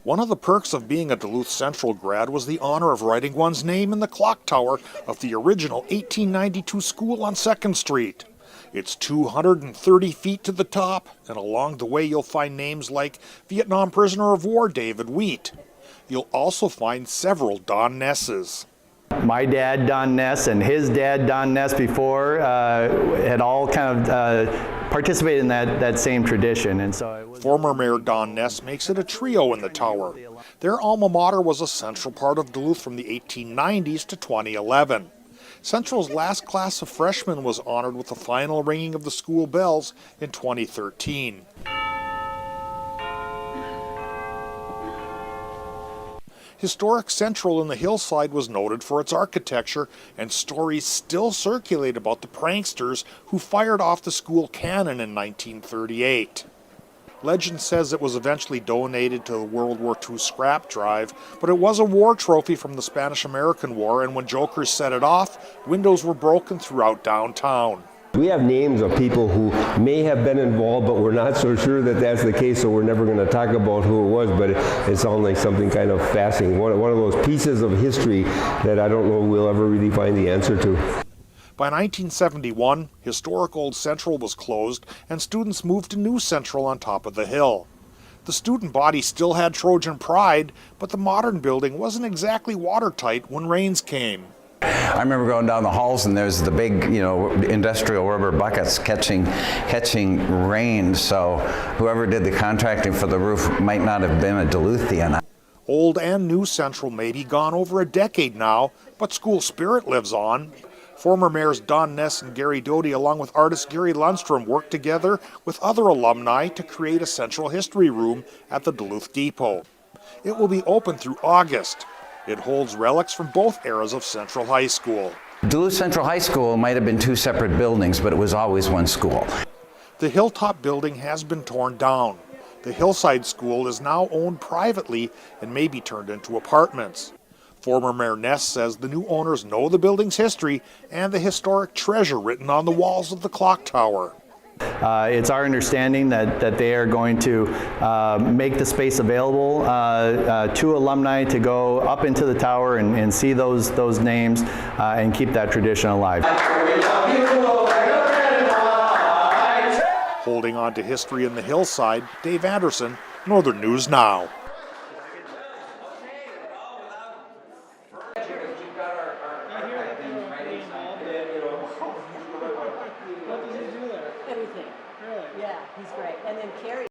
One of the perks of being a Duluth Central grad was the honor of writing one's name in the clock tower of the original 1892 school on 2nd Street. It's 230 feet to the top, and along the way you'll find names like Vietnam prisoner of war David Wheat. You'll also find several Don Nesses. My dad, Don Ness, and his dad, Don Ness, before had all kind of participated in that same tradition. And so Former Mayor Don Ness makes it a trio in the tower. Their alma mater was a central part of Duluth from the 1890s to 2011. Central's last class of freshmen was honored with the final ringing of the school bells in 2013. Historic Central in the hillside was noted for its architecture, and stories still circulate about the pranksters who fired off the school cannon in 1938. Legend says it was eventually donated to the World War II scrap drive, but it was a war trophy from the Spanish-American War, and when jokers set it off, windows were broken throughout downtown. We have names of people who may have been involved, but we're not so sure that that's the case, so we're never going to talk about who it was, but it sounds like something kind of fascinating. One of those pieces of history that I don't know we'll ever really find the answer to. By 1971, historic Old Central was closed, and students moved to New Central on top of the hill. The student body still had Trojan pride, but the modern building wasn't exactly watertight when rains came. I remember going down the halls and there's the big, industrial rubber buckets catching rain, so whoever did the contracting for the roof might not have been a Duluthian. Old and New Central may be gone over a decade now, but school spirit lives on. Former mayors Don Ness and Gary Doty, along with artist Gary Lundstrom, worked together with other alumni to create a Central History Room at the Duluth Depot. It will be open through August. It holds relics from both eras of Central High School. Duluth Central High School might have been two separate buildings, but it was always one school. The hilltop building has been torn down. The hillside school is now owned privately and may be turned into apartments. Former Mayor Ness says the new owners know the building's history and the historic treasure written on the walls of the clock tower. It's our understanding that they are going to make the space available to alumni to go up into the tower and see those names and keep that tradition alive. Holding on to history in the hillside, Dave Anderson, Northern News Now. Everything. Really? Yeah, he's great. And then Carrie.